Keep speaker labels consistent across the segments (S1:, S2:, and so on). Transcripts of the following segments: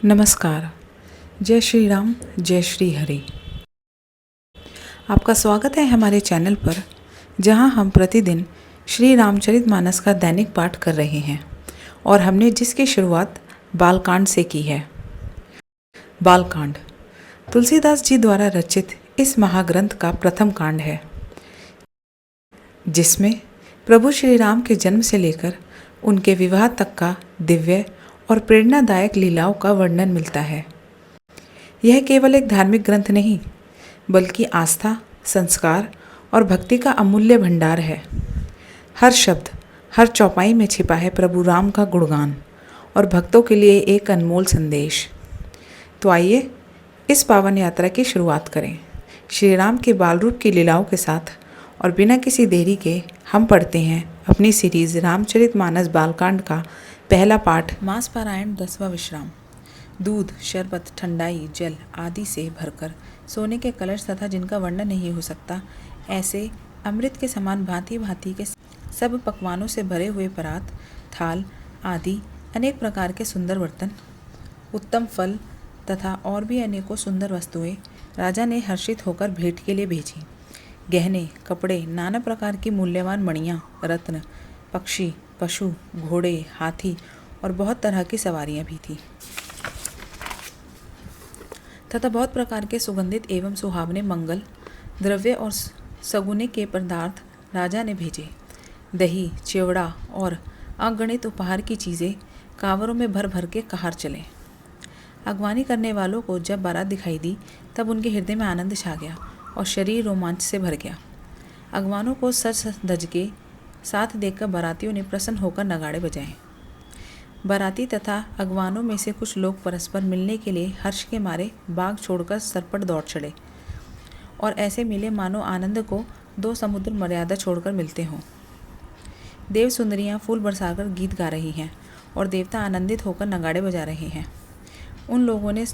S1: नमस्कार। जय श्री राम, जय श्री हरि। आपका स्वागत है हमारे चैनल पर, जहां हम प्रतिदिन श्री रामचरितमानस का दैनिक पाठ कर रहे हैं और हमने जिसकी शुरुआत बालकांड से की है। बालकांड तुलसीदास जी द्वारा रचित इस महाग्रंथ का प्रथम कांड है, जिसमें प्रभु श्री राम के जन्म से लेकर उनके विवाह तक का दिव्य और प्रेरणादायक लीलाओं का वर्णन मिलता है। यह केवल एक धार्मिक ग्रंथ नहीं, बल्कि आस्था, संस्कार और भक्ति का अमूल्य भंडार है। हर शब्द, हर चौपाई में छिपा है प्रभु राम का गुणगान और भक्तों के लिए एक अनमोल संदेश। तो आइए इस पावन यात्रा की शुरुआत करें श्री राम के बाल रूप की लीलाओं के साथ, और बिना किसी देरी के हम पढ़ते हैं अपनी सीरीज रामचरितमानस बालकांड का पहला पाठ। मास पारायण 10वां विश्राम। दूध, शरबत, ठंडाई, जल आदि से भरकर सोने के कलश तथा जिनका वर्णन नहीं हो सकता, ऐसे अमृत के समान भांति भांति के सब पकवानों से भरे हुए परात, थाल आदि अनेक प्रकार के सुंदर बर्तन, उत्तम फल तथा और भी अनेकों सुंदर वस्तुएं राजा ने हर्षित होकर भेंट के लिए भेजी। गहने, कपड़े, नाना प्रकार की मूल्यवान मणियाँ, रत्न, पक्षी, पशु, घोड़े, हाथी और बहुत तरह की सवारियाँ भी थी तथा बहुत प्रकार के सुगंधित एवं सुहावने मंगल द्रव्य और सगुने के पदार्थ राजा ने भेजे। दही, चिवड़ा और अगणित उपहार की चीज़ें कांवरों में भर भर के कहार चले। अगवानी करने वालों को जब बारात दिखाई दी, तब उनके हृदय में आनंद छा गया और शरीर रोमांच से भर गया। अगवानों को सज धज के साथ देखकर बारातियों ने प्रसन्न होकर नगाड़े बजाए। बाराती तथा अगवानों में से कुछ लोग परस्पर मिलने के लिए हर्ष के मारे बाग छोड़कर सरपट दौड़ चढ़े और ऐसे मिले मानो आनंद को दो समुद्र मर्यादा छोड़कर मिलते हों। देव सुंदरियाँ फूल बरसाकर गीत गा रही हैं और देवता आनंदित होकर नगाड़े बजा रहे हैं। उन लोगों ने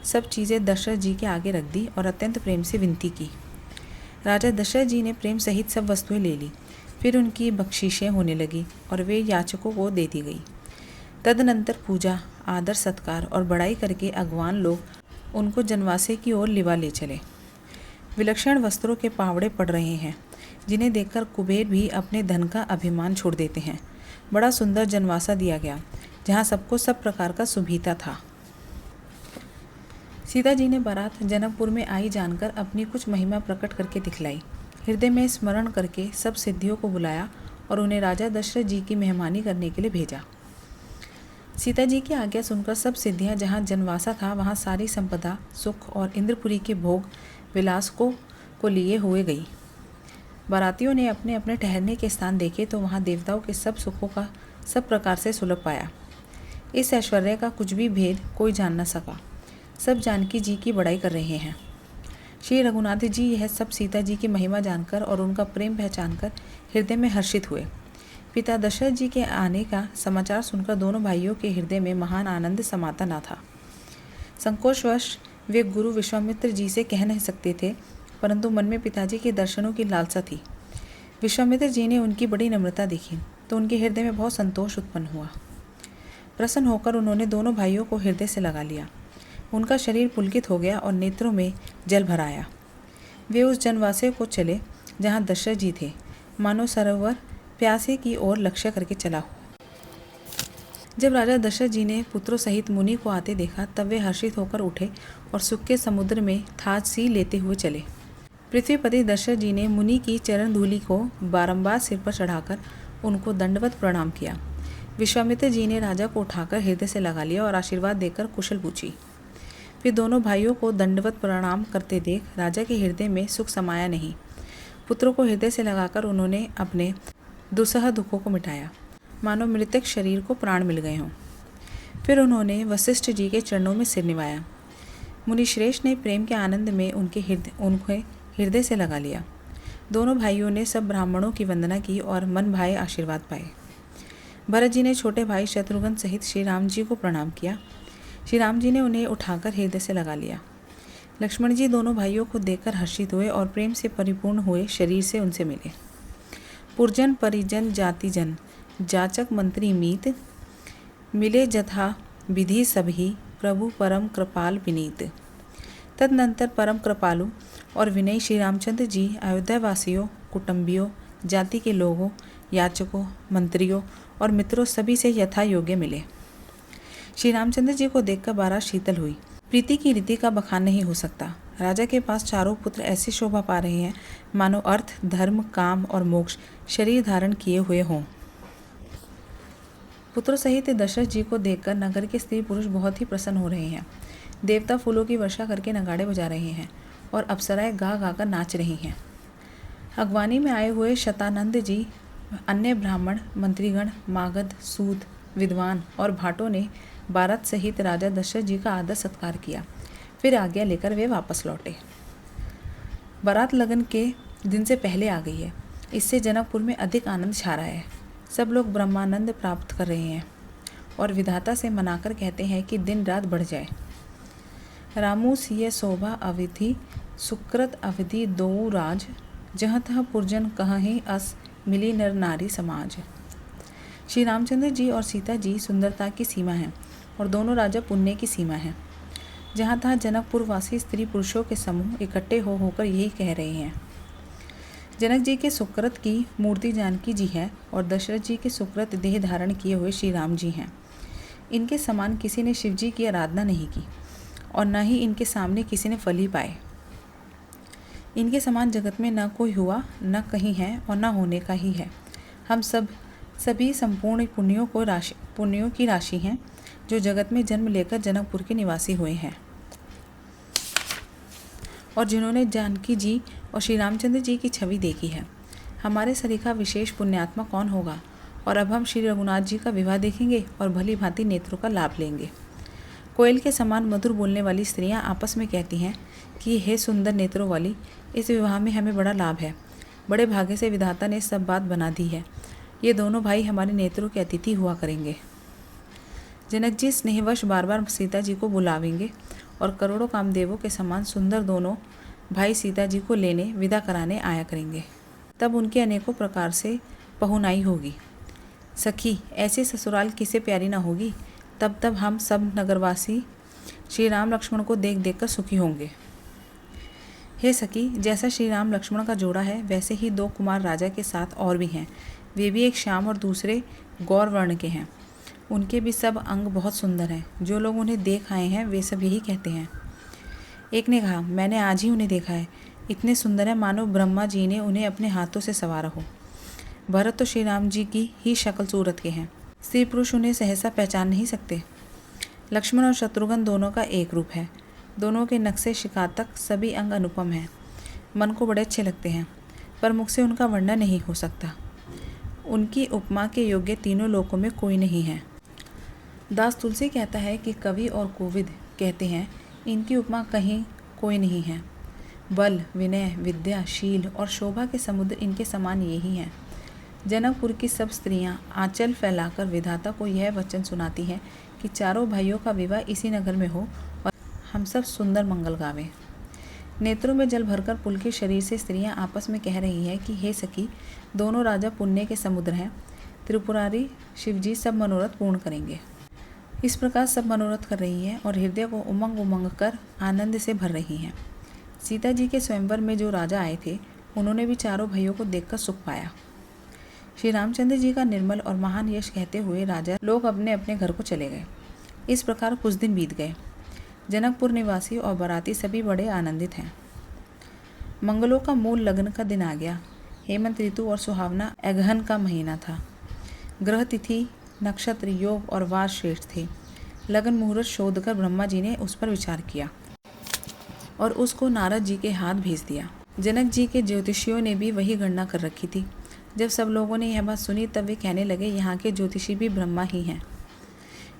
S1: सब चीज़ें दशरथ जी के आगे रख दी और अत्यंत प्रेम से विनती की। राजा दशरथ जी ने प्रेम सहित सब वस्तुएं ले ली। फिर उनकी बख्शीशें होने लगी और वे याचकों को दे दी गई। तदनंतर पूजा, आदर, सत्कार और बड़ाई करके अगवान लोग उनको जनवासे की ओर लिवा ले चले। विलक्षण वस्त्रों के पावड़े पड़ रहे हैं, जिन्हें देखकर कुबेर भी अपने धन का अभिमान छोड़ देते हैं। बड़ा सुंदर जनवासा दिया गया, जहाँ सबको सब प्रकार का सुभीता था। सीता जी ने बारात जनकपुर में आई जानकर अपनी कुछ महिमा प्रकट करके दिखलाई। हृदय में स्मरण करके सब सिद्धियों को बुलाया और उन्हें राजा दशरथ जी की मेहमानी करने के लिए भेजा। सीता जी की आज्ञा सुनकर सब सिद्धियां जहाँ जनवासा था, वहाँ सारी संपदा, सुख और इंद्रपुरी के भोग विलास को लिए हुए गई। बारातियों ने अपने अपने ठहरने के स्थान देखे तो वहाँ देवताओं के सब सुखों का सब प्रकार से सुलभ पाया। इस ऐश्वर्य का कुछ भी भेद कोई जान न सका। सब जानकी जी की बड़ाई कर रहे हैं। श्री रघुनाथ जी यह सब सीता जी की महिमा जानकर और उनका प्रेम पहचानकर हृदय में हर्षित हुए। पिता दशरथ जी के आने का समाचार सुनकर दोनों भाइयों के हृदय में महान आनंद समाता न था। संकोचवश वे गुरु विश्वामित्र जी से कह नहीं सकते थे, परंतु मन में पिताजी के दर्शनों की लालसा थी। विश्वामित्र जी ने उनकी बड़ी नम्रता देखी तो उनके हृदय में बहुत संतोष उत्पन्न हुआ। प्रसन्न होकर उन्होंने दोनों भाइयों को हृदय से लगा लिया। उनका शरीर पुलकित हो गया और नेत्रों में जल भर आया। वे उस जनवासे को चले जहाँ दशरथ जी थे, मानो सरोवर प्यासे की ओर लक्ष्य करके चला हो। जब राजा दशरथ जी ने पुत्रों सहित मुनि को आते देखा, तब वे हर्षित होकर उठे और सुख के समुद्र में थाज सी लेते हुए चले। पृथ्वीपति दशरथ जी ने मुनि की चरण धूलि को बारंबार सिर पर चढ़ाकर उनको दंडवत प्रणाम किया। विश्वामित्र जी ने राजा को उठाकर हृदय से लगा लिया और आशीर्वाद देकर कुशल पूछी। फिर दोनों भाइयों को दंडवत प्रणाम करते देख राजा के हृदय में सुख समाया नहीं। पुत्रों को हृदय से लगाकर उन्होंने अपने दुस्सह दुखों को मिटाया, मानो मृतक शरीर को प्राण मिल गए हों। फिर उन्होंने वशिष्ठ जी के चरणों में सिर निवाया। मुनिश्रेष्ठ ने प्रेम के आनंद में उनके हृदय से लगा लिया। दोनों भाइयों ने सब ब्राह्मणों की वंदना की और मन भाए आशीर्वाद पाए। भरत जी ने छोटे भाई शत्रुघ्न सहित श्री राम जी को प्रणाम किया। श्री राम जी ने उन्हें उठाकर हृदय से लगा लिया। लक्ष्मण जी दोनों भाइयों को देखकर हर्षित हुए और प्रेम से परिपूर्ण हुए शरीर से उनसे मिले। पुरजन परिजन जातिजन जाचक मंत्री मीत मिले जथा विधि सभी प्रभु परम कृपाल विनीत। तदनंतर परम कृपालु और विनयी श्री रामचंद्र जी अयोध्या वासियों, कुटुंबियों, जाति के लोगों, याचकों, मंत्रियों और मित्रों सभी से यथा योग्य मिले। श्री रामचंद्र जी को देखकर बारात शीतल हुई। प्रीति की रीति का बखान नहीं हो सकता। राजा के पास चारों पुत्र ऐसी शोभा पा रहे हैं मानो अर्थ, धर्म, काम और मोक्ष शरीर धारण किए हुए हों। पुत्रों सहित दशरथ जी को देखकर नगर के स्त्री पुरुष बहुत ही प्रसन्न हो रहे हैं। देवता फूलों की वर्षा करके नगाड़े बजा रहे हैं और अप्सराएं गा गा कर नाच रही हैं। अगवानी में आए हुए शतानंद जी, अन्य ब्राह्मण, मंत्रीगण, मागध, सूत, विद्वान और भाटों ने बारात सहित राजा दशरथ जी का आदर सत्कार किया। फिर आज्ञा लेकर वे वापस लौटे। बारात लगन के दिन से पहले आ गई है। इससे जनकपुर में अधिक आनंद छा रहा है। सब लोग ब्रह्मानंद प्राप्त कर रहे हैं और विधाता से मनाकर कहते हैं कि दिन रात बढ़ जाए। रामू सिय शोभा अवधि, सुकृत अवधि दो राज, जहाँ तह पुरजन कहीं अस मिली नर नारी समाज। श्री रामचंद्र जी और सीता जी सुंदरता की सीमा हैं और दोनों राजा पुण्य की सीमा हैं। जहाँ तहाँ जनकपुर वासी स्त्री पुरुषों के समूह इकट्ठे हो होकर यही कह रहे हैं। जनक जी के सुकृत की मूर्ति जानकी जी है और दशरथ जी के सुकृत देह धारण किए हुए श्री राम जी हैं। इनके समान किसी ने शिव जी की आराधना नहीं की और न ही इनके सामने किसी ने फल ही पाए। इनके समान जगत में न कोई हुआ, न कहीं है और न होने का ही है। हम सभी संपूर्ण पुण्यों की राशि हैं जो जगत में जन्म लेकर जनकपुर के निवासी हुए हैं और जिन्होंने जानकी जी और श्री रामचंद्र जी की छवि देखी है। हमारे सरीखा विशेष पुण्यात्मा कौन होगा। और अब हम श्री रघुनाथ जी का विवाह देखेंगे और भली भांति नेत्रों का लाभ लेंगे। कोयल के समान मधुर बोलने वाली स्त्रियां आपस में कहती हैं कि हे सुंदर नेत्रों वाली, इस विवाह में हमें बड़ा लाभ है। बड़े भाग्य से विधाता ने सब बात बना दी है। ये दोनों भाई हमारे नेत्रों के अतिथि हुआ करेंगे। जनक जी स्नेहवश बार बार सीता जी को बुलावेंगे और करोड़ों कामदेवों के समान सुंदर दोनों भाई सीता जी को लेने विदा कराने आया करेंगे। तब उनके अनेकों प्रकार से पहुनाई होगी। सखी, ऐसे ससुराल किसे प्यारी ना होगी। तब हम सब नगरवासी श्री राम लक्ष्मण को देख देख कर सुखी होंगे। हे सखी, जैसा श्री राम लक्ष्मण का जोड़ा है वैसे ही दो कुमार राजा के साथ और भी हैं। वे भी एक श्याम और दूसरे गौर वर्ण के हैं। उनके भी सब अंग बहुत सुंदर हैं। जो लोग उन्हें देख आए हैं वे सब यही कहते हैं। एक ने कहा, मैंने आज ही उन्हें देखा है। इतने सुंदर है मानो ब्रह्मा जी ने उन्हें अपने हाथों से संवारा हो। भरत तो श्री राम जी की ही शक्ल सूरत के हैं। स्त्री पुरुष उन्हें सहसा पहचान नहीं सकते। लक्ष्मण और शत्रुघ्न दोनों का एक रूप है। दोनों के नक्शे शिकार तक सभी अंग अनुपम हैं। मन को बड़े अच्छे लगते हैं, पर मुख से उनका वर्णन नहीं हो सकता। उनकी उपमा के योग्य तीनों लोकों में कोई नहीं है। दास तुलसी कहता है कि कवि और कोविद कहते हैं इनकी उपमा कहीं कोई नहीं है। बल, विनय, विद्या, शील और शोभा के समुद्र इनके समान यही हैं। जनकपुर की सब स्त्रियां आंचल फैलाकर विधाता को यह वचन सुनाती हैं कि चारों भाइयों का विवाह इसी नगर में हो और हम सब सुंदर मंगल गावें। नेत्रों में जल भरकर पुलकित शरीर से स्त्रियां आपस में कह रही हैं कि हे सखी, दोनों राजा पुण्य के समुद्र हैं। त्रिपुरारी शिवजी सब मनोरथ पूर्ण करेंगे। इस प्रकार सब मनोरथ कर रही हैं और हृदय को उमंग उमंग कर आनंद से भर रही हैं। सीता जी के स्वयंवर में जो राजा आए थे उन्होंने भी चारों भाइयों को देखकर सुख पाया। श्री रामचंद्र जी का निर्मल और महान यश कहते हुए राजा लोग अपने अपने घर को चले गए। इस प्रकार कुछ दिन बीत गए। जनकपुर निवासी और बाराती सभी बड़े आनंदित हैं। मंगलों का मूल लगन का दिन आ गया। हेमंत ऋतु और सुहावना अगहन का महीना था। ग्रह, तिथि, नक्षत्र, योग और वार श्रेष्ठ थे। लगन मुहूर्त शोध कर ब्रह्मा जी ने उस पर विचार किया और उसको नारद जी के हाथ भेज दिया। जनक जी के ज्योतिषियों ने भी वही गणना कर रखी थी। जब सब लोगों ने यह बात सुनी तब वे कहने लगे, यहाँ के ज्योतिषी भी ब्रह्मा ही हैं।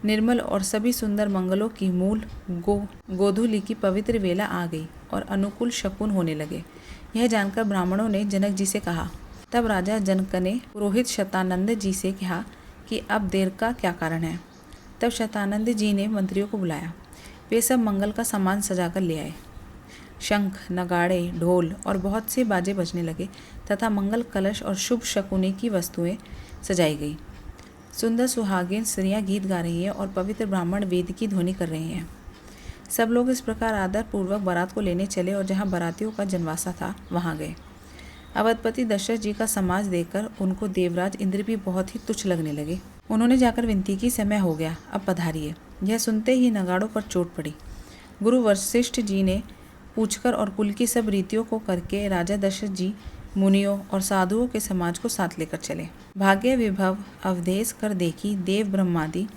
S1: निर्मल और सभी सुंदर मंगलों की मूल गोधूली की पवित्र वेला आ गई और अनुकूल शकुन होने लगे। यह जानकर ब्राह्मणों ने जनक जी से कहा। तब राजा जनक ने पुरोहित शतानंद जी से कहा कि अब देर का क्या कारण है। तब शतानंद जी ने मंत्रियों को बुलाया। वे सब मंगल का सामान सजाकर ले आए। शंख, नगाड़े, ढोल और बहुत से बाजे बजने लगे तथा मंगल कलश और शुभ शकुने की वस्तुएं सजाई गई। सुंदर सुहागिन स्त्रियां गीत गा रही है और पवित्र ब्राह्मण वेद की ध्वनि कर रहे हैं। सब लोग इस प्रकार आदर पूर्वक बारात को लेने चले और जहाँ बारातियों का जनवासा था वहाँ गए। अवधपति दशरथ जी का समाज देखकर उनको देवराज इंद्र भी बहुत ही तुच्छ लगने लगे। उन्होंने जाकर विनती की, समय हो गया, अब पधारिए। यह सुनते ही नगाड़ों पर चोट पड़ी। गुरु वशिष्ठ जी ने पूछकर और कुल की सब रीतियों को करके राजा दशरथ जी मुनियों और साधुओं के समाज को साथ लेकर चले। भाग्य विभव अवधेश कर देखी, देव ब्रह्मादि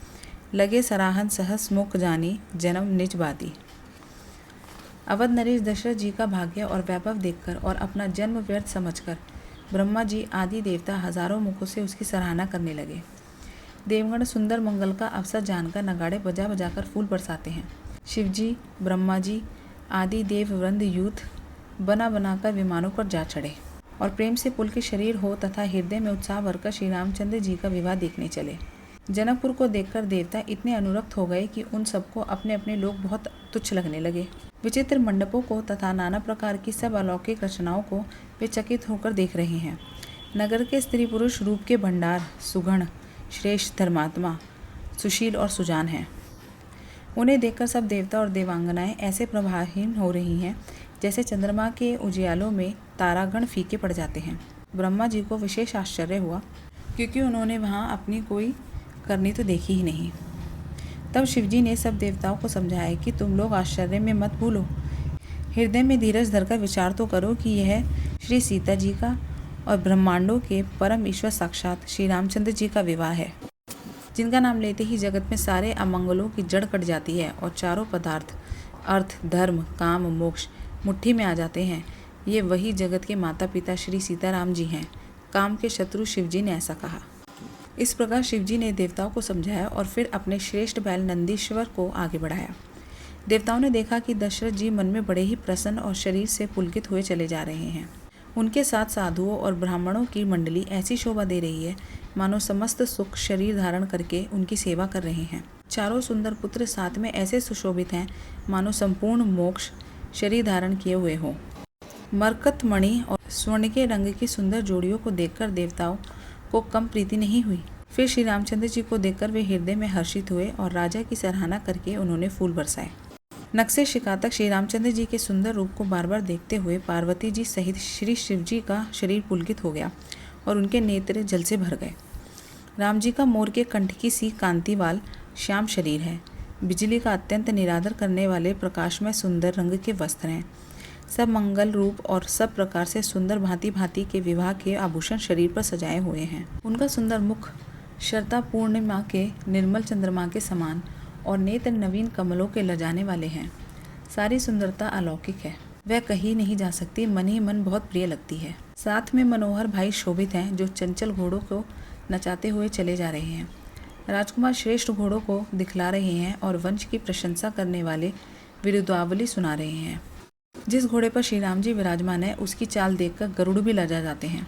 S1: लगे सराहन, सहस मुख जानी, जन्म निज बादी। अवध नरेश दशरथ जी का भाग्य और वैभव देखकर और अपना जन्म व्यर्थ समझकर ब्रह्मा जी आदि देवता हजारों मुखों से उसकी सराहना करने लगे। देवगण सुंदर मंगल का अवसर जानकर नगाड़े बजा बजाकर फूल बरसाते हैं। शिवजी, ब्रह्मा जी आदि देव वृंद यूथ बना बनाकर विमानों पर जा चढ़े और प्रेम से पुलकित शरीर हो तथा हृदय में उत्साह भरकर श्री रामचंद्र जी का विवाह देखने चले। जनकपुर को देखकर देवता इतने अनुरक्त हो गए कि उन सबको अपने अपने लोग बहुत तुच्छ लगने लगे। विचित्र मंडपों को तथा नाना प्रकार की सब अलौकिक रचनाओं को वे चकित होकर देख रहे हैं। नगर के स्त्री पुरुष रूप के भंडार सुगण, श्रेष्ठ, धर्मात्मा, सुशील और सुजान हैं। उन्हें देखकर सब देवता और देवांगनाएं ऐसे प्रभाहीन हो रही हैं जैसे चंद्रमा के उजियालों में तारागण फीके पड़ जाते हैं। ब्रह्मा जी को विशेष आश्चर्य हुआ क्योंकि उन्होंने वहाँ अपनी कोई करनी तो देखी ही नहीं। तब शिवजी ने सब देवताओं को समझाया कि तुम लोग आश्चर्य में मत भूलो, हृदय में धीरज धरकर विचार तो करो कि यह श्री सीता जी का और ब्रह्मांडों के परम ईश्वर साक्षात श्री रामचंद्र जी का विवाह है, जिनका नाम लेते ही जगत में सारे अमंगलों की जड़ कट जाती है और चारों पदार्थ अर्थ, धर्म, काम, मोक्ष मुट्ठी में आ जाते हैं। ये वही जगत के माता पिता श्री सीताराम जी हैं। काम के शत्रु शिवजी ने ऐसा कहा। इस प्रकार शिवजी ने देवताओं को समझाया और फिर अपने श्रेष्ठ बैल नंदीश्वर को आगे बढ़ाया। देवताओं ने देखा कि दशरथ जी मन में बड़े ही प्रसन्न और शरीर से पुलकित हुए चले जा रहे हैं। उनके साथ साधुओं और ब्राह्मणों की मंडली ऐसी शोभा दे रही है मानो समस्त सुख शरीर धारण करके उनकी सेवा कर रहे हैं। चारों सुंदर पुत्र साथ में ऐसे सुशोभित हैं मानो संपूर्ण मोक्ष शरीर धारण किए हुए हों। मरकत मणि और स्वर्ण के रंग की सुंदर जोड़ियों को देखकर देवताओं को कम प्रीति नहीं हुई। फिर श्री रामचंद्र जी को देखकर वे हृदय में हर्षित हुए और राजा की सराहना करके उन्होंने फूल बरसाए। नक्शे शिकातक श्री रामचंद्र जी के सुंदर रूप को बार बार देखते हुए पार्वती जी सहित श्री शिव जी का शरीर पुलकित हो गया और उनके नेत्र जल से भर गए। राम जी का मोर के कंठ की सी कांति वाल श्याम शरीर है। बिजली का अत्यंत निरादर करने वाले प्रकाशमय सुंदर रंग के वस्त्र हैं। सब मंगल रूप और सब प्रकार से सुंदर भांति भांति के विवाह के आभूषण शरीर पर सजाए हुए हैं। उनका सुंदर मुख शरता पूर्णिमा के निर्मल चंद्रमा के समान और नेत्र नवीन कमलों के लजाने वाले हैं। सारी सुंदरता अलौकिक है, वह कही नहीं जा सकती, मन ही मन बहुत प्रिय लगती है। साथ में मनोहर भाई शोभित हैं जो चंचल घोड़ों को नचाते हुए चले जा रहे हैं। राजकुमार श्रेष्ठ घोड़ों को दिखला रहे हैं और वंश की प्रशंसा करने वाले विरुद्धावली सुना रहे हैं। जिस घोड़े पर श्री राम जी विराजमान है उसकी चाल देखकर गरुड़ भी लजा जाते हैं।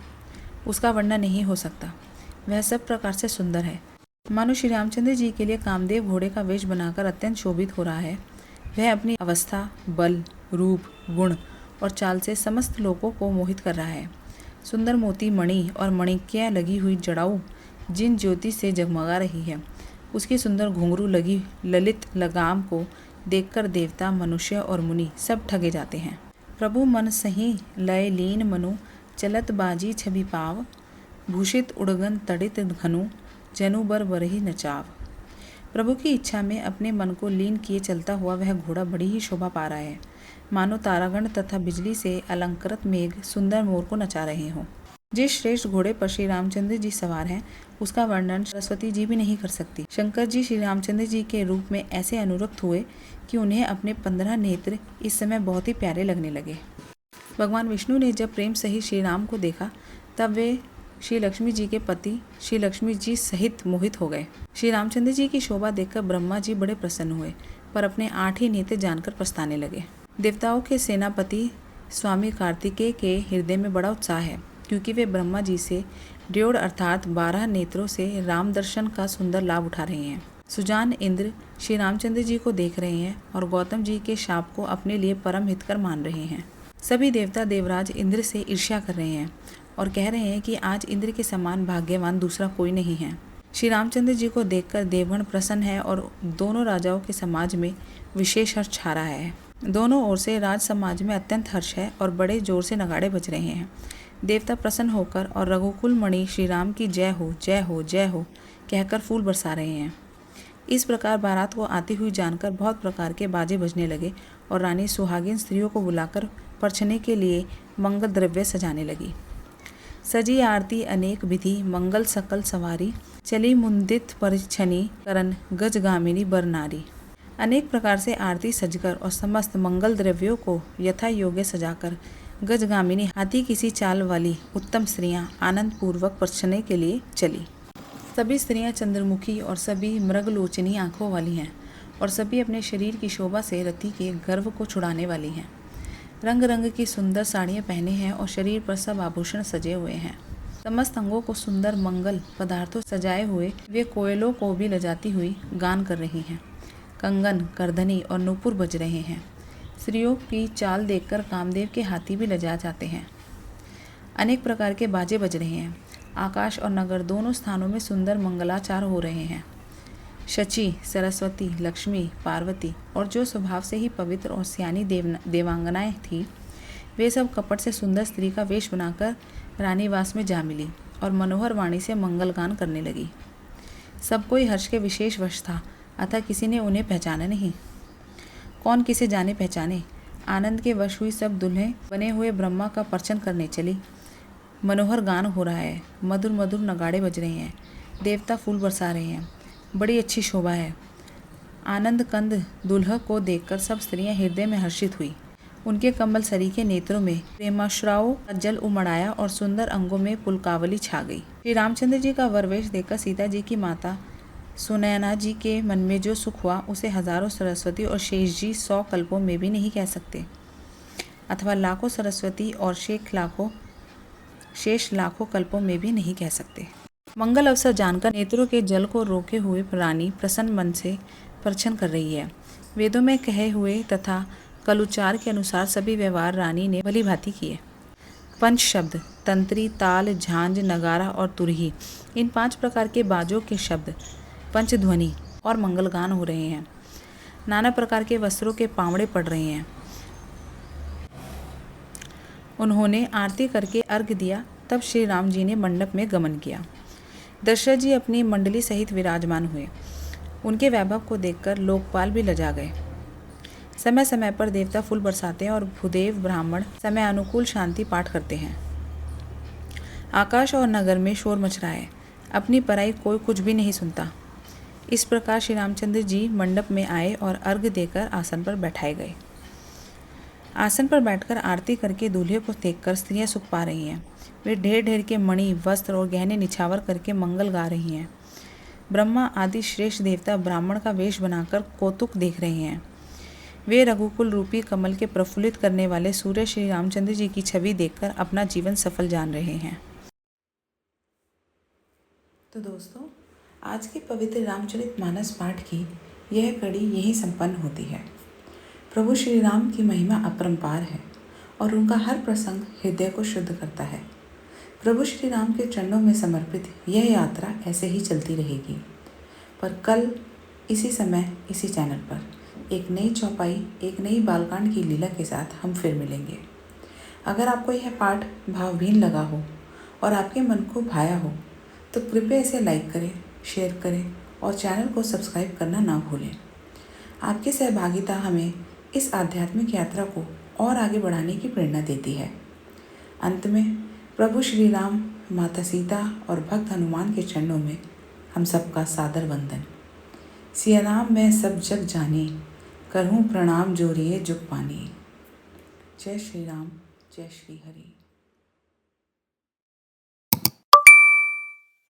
S1: उसका वर्णन नहीं हो सकता, वह सब प्रकार से सुंदर है। मानो श्री रामचंद्र जी के लिए कामदेव घोड़े का वेश बनाकर अत्यंत शोभित हो रहा है। वह अपनी अवस्था, बल, रूप, गुण और चाल से समस्त लोगों को मोहित कर रहा है। सुंदर मोती मणि और मणिक्याँ लगी हुई जड़ाऊ जिन ज्योति से जगमगा रही है, उसकी सुंदर घुंघरू लगी ललित लगाम को देखकर देवता, मनुष्य और मुनि सब ठगे जाते हैं। प्रभु मन सही लय लीन मनु, चलत बाजी छवि पाव, भूषित उड़गन तड़ित घनु, जनु बर बरही नचाव। प्रभु की इच्छा में अपने मन को लीन किए चलता हुआ वह घोड़ा बड़ी ही शोभा पा रहा है, मानो तारागण तथा बिजली से अलंकृत मेघ सुंदर मोर को नचा रहे हों। जिस श्रेष्ठ घोड़े पर श्री रामचंद्र जी सवार हैं उसका वर्णन सरस्वती जी भी नहीं कर सकती। शंकर जी श्री रामचंद्र जी के रूप में ऐसे अनुरक्त हुए कि उन्हें अपने 15 नेत्र इस समय बहुत ही प्यारे लगने लगे। भगवान विष्णु ने जब प्रेम सहित श्री राम को देखा तब वे श्री लक्ष्मी जी के पति श्री लक्ष्मी जी सहित मोहित हो गए। श्री रामचंद्र जी की शोभा देखकर ब्रह्मा जी बड़े प्रसन्न हुए पर अपने 8 ही नेत्र जानकर पछताने लगे। देवताओं के सेनापति स्वामी कार्तिकेय के हृदय में बड़ा उत्साह है क्योंकि वे ब्रह्मा जी से ड्योढ़ अर्थात 12 नेत्रों से राम दर्शन का सुंदर लाभ उठा रहे हैं। सुजान इंद्र श्री रामचंद्र जी को देख रहे हैं और गौतम जी के शाप को अपने लिए परम हितकर मान रहे हैं। सभी देवता देवराज इंद्र से ईर्ष्या कर रहे हैं और कह रहे हैं कि आज इंद्र के समान भाग्यवान दूसरा कोई नहीं है। श्री रामचंद्र जी को देखकर देवगण प्रसन्न है और दोनों राजाओं के समाज में विशेष हर्ष छा रहा है। दोनों ओर से राज समाज में अत्यंत हर्ष है और बड़े जोर से नगाड़े बज रहे हैं। देवता प्रसन्न होकर और रघुकुल मणि श्री राम की जय हो जय हो जय हो कहकर फूल बरसा रहे हैं। इस प्रकार बारात को आती हुई जानकर बहुत प्रकार के बाजे बजने लगे और रानी सुहागिन स्त्रियों को बुलाकर परछने के लिए मंगल द्रव्य सजाने लगी। सजी आरती अनेक विधि मंगल सकल सवारी, चली मुंदित परिछनी करन गजगामिनी बर नारी। अनेक प्रकार से आरती सजकर और समस्त मंगल द्रव्यों को यथा योग्य सजाकर गजगामिनी हाथी किसी चाल वाली उत्तम स्त्रियां आनंद पूर्वक परछने के लिए चली। सभी स्त्रियां चंद्रमुखी और सभी मृगलोचनी आंखों वाली हैं और सभी अपने शरीर की शोभा से रति के गर्व को छुड़ाने वाली हैं। रंग रंग की सुंदर साड़ियाँ पहने हैं और शरीर पर सब आभूषण सजे हुए हैं। समस्त अंगों को सुंदर मंगल पदार्थों सजाए हुए वे कोयलों को भी लजाती हुई गान कर रही हैं। कंगन, करधनी और नूपुर बज रहे हैं। स्त्रियों की चाल देखकर कामदेव के हाथी भी लजा जाते हैं। अनेक प्रकार के बाजे बज रहे हैं। आकाश और नगर दोनों स्थानों में सुंदर मंगलाचार हो रहे हैं। शची, सरस्वती, लक्ष्मी, पार्वती और जो स्वभाव से ही पवित्र और सियानी देवांगनाएं थी, वे सब कपट से सुंदर स्त्री का वेश बनाकर रानीवास में जा मिली और मनोहर वाणी से मंगलगान करने लगी। सब कोई हर्ष के विशेष वश था, अतः किसी ने उन्हें पहचाना नहीं। कौन किसे जाने पहचाने। आनंद के वश हुई सब दुल्हें बने हुए ब्रह्मा का पर्चन करने चली। मनोहर गान हो रहा है, मधुर मधुर नगाड़े बज रहे हैं, देवता फूल बरसा रहे हैं, बड़ी अच्छी शोभा है। आनंद कंद दुल्हा को देखकर सब स्त्रियां हृदय में हर्षित हुई। उनके कमल सरीखे नेत्रों में प्रेमाश्राओं का जल उमड़ाया और सुंदर अंगों में पुलकावली छा गई। श्री रामचंद्र जी का वरवेश देखकर सीता जी की माता सुनैना जी के मन में जो सुख हुआ उसे हजारों सरस्वती और शेष जी 100 कल्पों में भी नहीं कह सकते, अथवा लाखों सरस्वती और शेष लाखों कल्पों में भी नहीं कह सकते। मंगल अवसर जानकर नेत्रों के जल को रोके हुए रानी प्रसन्न मन से परछन कर रही है। वेदों में कहे हुए तथा कलुचार के अनुसार सभी व्यवहार रानी ने भली भांति किए। पंच शब्द तंत्री, ताल, झांझ, नगारा और तुरही, इन 5 प्रकार के बाजों के शब्द, पंचध्वनि और मंगलगान हो रहे हैं। नाना प्रकार के वस्त्रों के पावड़े पड़ रहे हैं। उन्होंने आरती करके अर्घ्य दिया। तब श्री राम जी ने मंडप में गमन किया। दशरथ जी अपनी मंडली सहित विराजमान हुए। उनके वैभव को देखकर लोकपाल भी लजा गए। समय समय पर देवता फूल बरसाते हैं और भूदेव ब्राह्मण समय अनुकूल शांति पाठ करते हैं। आकाश और नगर में शोर मच रहा है। अपनी पराई कोई कुछ भी नहीं सुनता। इस प्रकार श्री रामचंद्र जी मंडप में आए और अर्घ्य देकर आसन पर बैठाए गए। आसन पर बैठकर आरती करके दूल्हे को देखकर स्त्रियां सुख पा रही हैं। वे ढेर ढेर के मणि, वस्त्र और गहने निछावर करके मंगल गा रही हैं। ब्रह्मा आदि श्रेष्ठ देवता ब्राह्मण का वेश बनाकर कौतुक देख रहे हैं। वे रघुकुल रूपी कमल के प्रफुल्लित करने वाले सूर्य श्री रामचंद्र जी की छवि देखकर अपना जीवन सफल जान रहे हैं। तो दोस्तों, आज के पवित्र रामचरितमानस पाठ की यह कड़ी यहीं संपन्न होती है। प्रभु श्री राम की महिमा अपरंपार है और उनका हर प्रसंग हृदय को शुद्ध करता है। प्रभु श्री राम के चरणों में समर्पित यह यात्रा ऐसे ही चलती रहेगी। पर कल इसी समय इसी चैनल पर एक नई चौपाई, एक नई बालकांड की लीला के साथ हम फिर मिलेंगे। अगर आपको यह पाठ भावभीन लगा हो और आपके मन को भाया हो तो कृपया इसे लाइक करें, शेयर करें और चैनल को सब्सक्राइब करना ना भूलें। आपकी सहभागिता हमें इस आध्यात्मिक यात्रा को और आगे बढ़ाने की प्रेरणा देती है। अंत में प्रभु श्री राम, माता सीता और भक्त हनुमान के चरणों में हम सबका सादर वंदन। सिया राम मैं सब जग जानी, करहूँ प्रणाम जोरिए जुग पानी। जय श्री राम, जय श्री हरि।